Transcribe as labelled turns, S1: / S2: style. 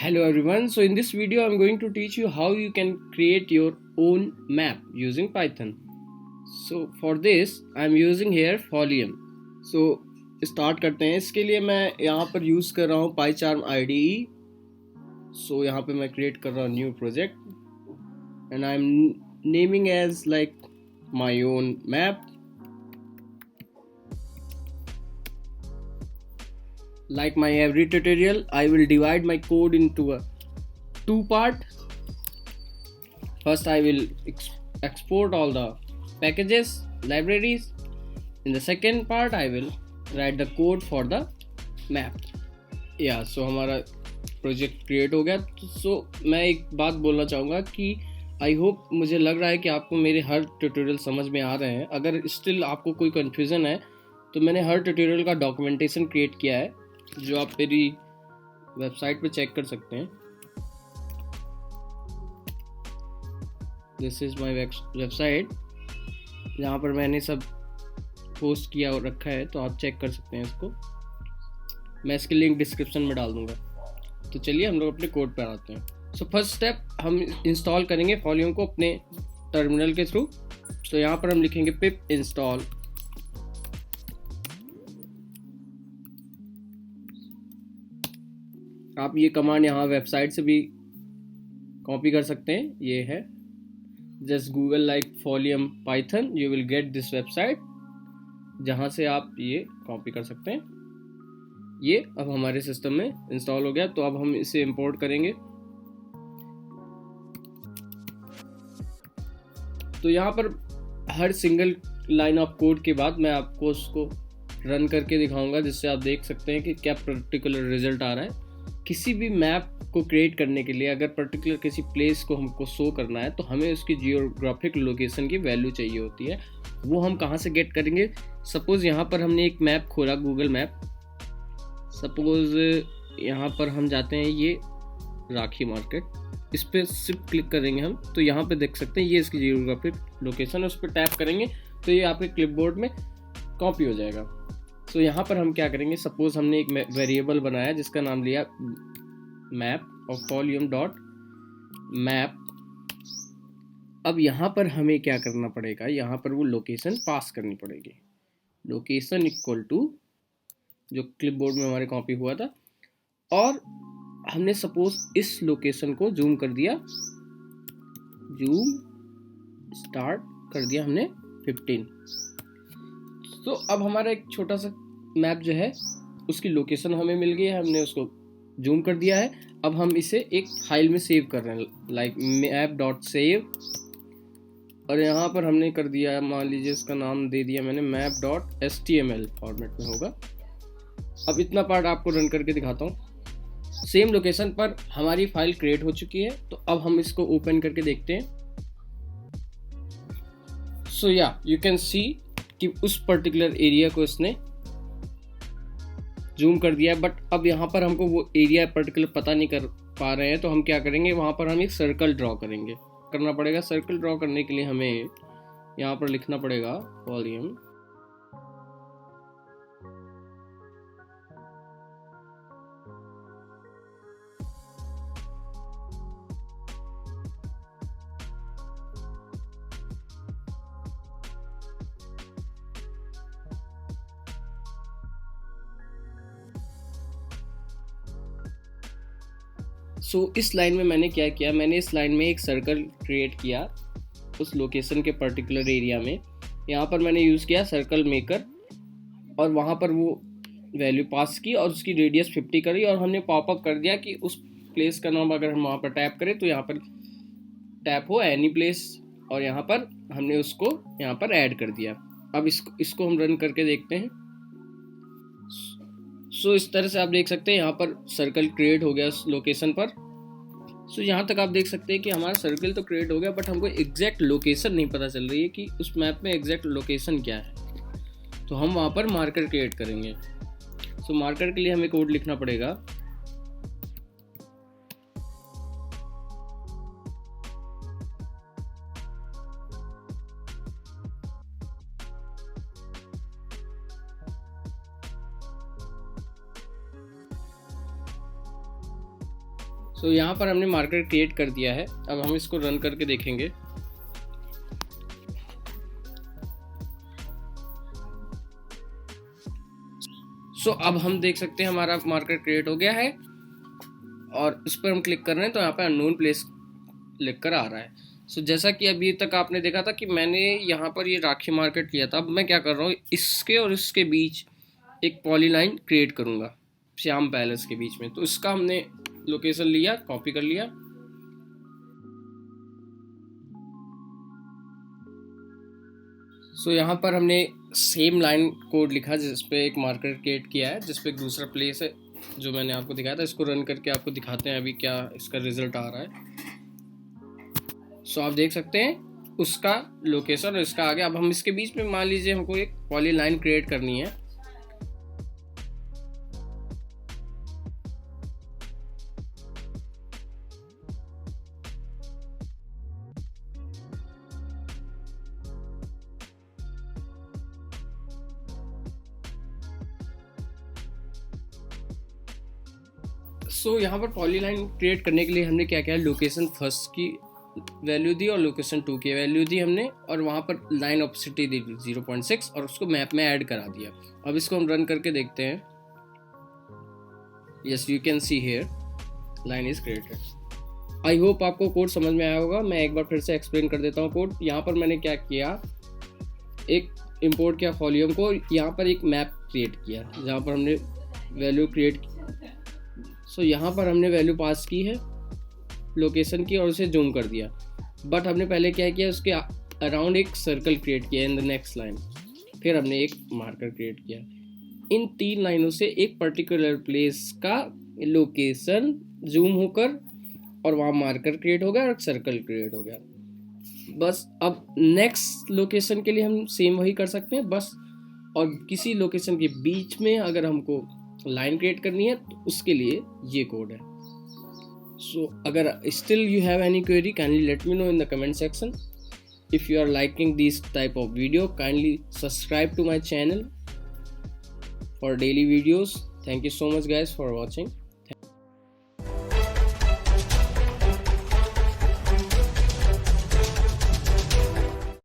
S1: Hello everyone. So in this video I'm going to teach you how you can create your own map using Python. So for this I'm using here Folium. So start करते हैं. इसके लिए मैं यहाँ पर use कर रहा हूँ PyCharm IDE. So यहाँ पे मैं create कर रहा हूँ new project and I'm naming as like my own map. Like my every tutorial, I will divide my code into a two part. First I will export all the packages, libraries. In the second part I will write the code for the map. Yeah, so हमारा project create हो गया. सो मैं एक बात बोलना चाहूँगा कि I hope, मुझे लग रहा है कि आपको मेरे हर ट्यूटोरियल समझ में आ रहे हैं. अगर स्टिल आपको कोई कन्फ्यूज़न है तो मैंने हर ट्यूटोरियल का डॉक्यूमेंटेशन क्रिएट किया है जो आप मेरी वेबसाइट पे चेक कर सकते हैं. दिस इज़ माय वेबसाइट जहाँ पर मैंने सब पोस्ट किया और रखा है, तो आप चेक कर सकते हैं इसको. मैं इसकी लिंक डिस्क्रिप्शन में डाल दूँगा. तो चलिए हम लोग अपने कोड पर आते हैं. सो फर्स्ट स्टेप, हम इंस्टॉल करेंगे फॉलियम को अपने टर्मिनल के थ्रू. तो यहाँ पर हम लिखेंगे पिप इंस्टॉल. आप ये कमांड यहाँ वेबसाइट से भी कॉपी कर सकते हैं. ये है just Google like folium python, you will get this website, जहाँ से आप ये कॉपी कर सकते हैं. ये अब हमारे सिस्टम में इंस्टॉल हो गया. तो अब हम इसे इंपोर्ट करेंगे. तो यहाँ पर हर सिंगल लाइन ऑफ कोड के बाद मैं आपको उसको रन करके दिखाऊंगा, जिससे आप देख सकते हैं कि क्या पर्टिकुलर रिजल्ट आ रहा है. किसी भी मैप को क्रिएट करने के लिए अगर पर्टिकुलर किसी प्लेस को हमको शो करना है तो हमें उसकी जियोग्राफिक लोकेशन की वैल्यू चाहिए होती है. वो हम कहाँ से गेट करेंगे? सपोज़ यहाँ पर हमने एक मैप खोला, गूगल मैप. सपोज़ यहाँ पर हम जाते हैं ये राखी मार्केट, इस पर सिर्फ क्लिक करेंगे हम, तो यहाँ पे देख सकते हैं ये इसकी जियोग्राफिक लोकेशन है. उस पर टैप करेंगे तो ये आपके क्लिपबोर्ड में कॉपी हो जाएगा. तो यहाँ पर हम क्या करेंगे, सपोज हमने एक वेरिएबल बनाया जिसका नाम लिया मैप और फॉलियम डॉट मैप. अब यहाँ पर हमें क्या करना पड़ेगा, यहाँ पर वो लोकेशन पास करनी पड़ेगी. लोकेशन इक्वल टू जो क्लिपबोर्ड में हमारे कॉपी हुआ था, और हमने सपोज इस लोकेशन को जूम कर दिया, जूम स्टार्ट कर दिया हमने 15. तो अब हमारा एक छोटा सा मैप जो है उसकी लोकेशन हमें मिल गई है, हमने उसको जूम कर दिया है. अब हम इसे एक फाइल में सेव कर रहे हैं, लाइक मैप डॉट सेव. और यहाँ पर हमने कर दिया, मान लीजिए इसका नाम दे दिया मैंने मैप डॉट HTML फॉर्मेट में होगा. अब इतना पार्ट आपको रन करके दिखाता हूँ. सेम लोकेशन पर हमारी फाइल क्रिएट हो चुकी है. तो अब हम इसको ओपन करके देखते हैं. सो या यू कैन सी कि उस पर्टिकुलर एरिया को इसने जूम कर दिया है. बट अब यहाँ पर हमको वो एरिया पर्टिकुलर पता नहीं कर पा रहे हैं, तो हम क्या करेंगे, वहाँ पर हम एक सर्कल ड्रॉ करना पड़ेगा. सर्कल ड्रॉ करने के लिए हमें यहाँ पर लिखना पड़ेगा वॉल्यूम इस लाइन में मैंने क्या किया, मैंने इस लाइन में एक सर्कल क्रिएट किया उस लोकेशन के पर्टिकुलर एरिया में. यहाँ पर मैंने यूज़ किया सर्कल मेकर, और वहाँ पर वो वैल्यू पास की और उसकी रेडियस 50 करी, और हमने पॉपअप कर दिया कि उस प्लेस का नाम अगर हम वहाँ पर टैप करें तो यहाँ पर टैप हो एनी प्लेस, और यहाँ पर हमने उसको यहाँ पर ऐड कर दिया. अब इसको हम रन करके देखते हैं. इस तरह से आप देख सकते हैं यहाँ पर सर्कल क्रिएट हो गया उस लोकेशन पर. यहाँ तक आप देख सकते हैं कि हमारा सर्कल तो क्रिएट हो गया, बट हमको एग्जैक्ट लोकेशन नहीं पता चल रही है कि उस मैप में एग्जैक्ट लोकेशन क्या है. तो हम वहाँ पर मार्कर क्रिएट करेंगे. मार्कर के लिए हमें कोड लिखना पड़ेगा. सो यहाँ पर हमने मार्कर क्रिएट कर दिया है। अब हम इसको रन करके देखेंगे। सो अब हम देख सकते हैं हमारा मार्कर क्रिएट हो गया है और इस पर हम क्लिक कर रहे हैं तो यहाँ पर अननोन प्लेस लिख कर आ रहा है। सो जैसा कि अभी तक आपने देखा था कि मैंने यहाँ पर ये राखी मार्केट लिया था, अब मैं क्या कर रहा हूँ, इसके और इसके बीच एक पॉलीलाइन क्रिएट करूँगा श्याम पैलेस के बीच में। तो इसका हमने लोकेशन लिया, कॉपी कर लिया। सो यहाँ पर हमने सेम लाइन कोड लिखा जिस पे एक मार्कर क्रिएट किया है, जिस पे एक दूसरा प्लेस है जो मैंने आपको दिखाया था। इसको रन करके आपको दिखाते हैं अभी क्या इसका रिजल्ट आ रहा है। सो आप देख सकते हैं उसका लोकेशन और इसका आ गया। अब हम इसके बीच में मान लीजिए हमको एक पॉली लाइन क्रिएट करनी है। सो यहाँ पर पॉलीलाइन क्रिएट करने के लिए हमने क्या किया, लोकेशन फर्स्ट की वैल्यू दी और लोकेशन 2 की वैल्यू दी हमने, और वहाँ पर लाइन ऑप्सिटी दी 0.6 और उसको मैप में ऐड करा दिया। अब इसको हम रन करके देखते हैं। Yes, you can see here line is created. I hope आपको कोड समझ में आया होगा। मैं एक बार फिर से एक्सप्लेन कर देता हूँ कोड। यहाँ पर मैंने क्या किया, एक इंपोर्ट किया वॉल्यूम को, यहाँ पर एक मैप क्रिएट किया जहाँ पर हमने वैल्यू क्रिएट की। सो यहाँ पर हमने वैल्यू पास की है लोकेशन की और उसे जूम कर दिया। बट हमने पहले क्या किया, उसके अराउंड एक सर्कल क्रिएट किया इन द नेक्स्ट लाइन। फिर हमने एक मार्कर क्रिएट किया। इन 3 लाइनों से एक पर्टिकुलर प्लेस का लोकेशन जूम होकर और वहाँ मार्कर क्रिएट हो गया और सर्कल क्रिएट हो गया। बस अब नेक्स्ट लोकेशन के लिए हम सेम वही कर सकते हैं बस। और किसी लोकेशन के बीच में अगर हमको लाइन क्रिएट करनी है तो उसके लिए ये कोड है। सो अगर still you have any query, kindly let me know in the comment section. If you are liking this type of video, kindly subscribe to my channel for daily videos. Thank you so much guys for watching.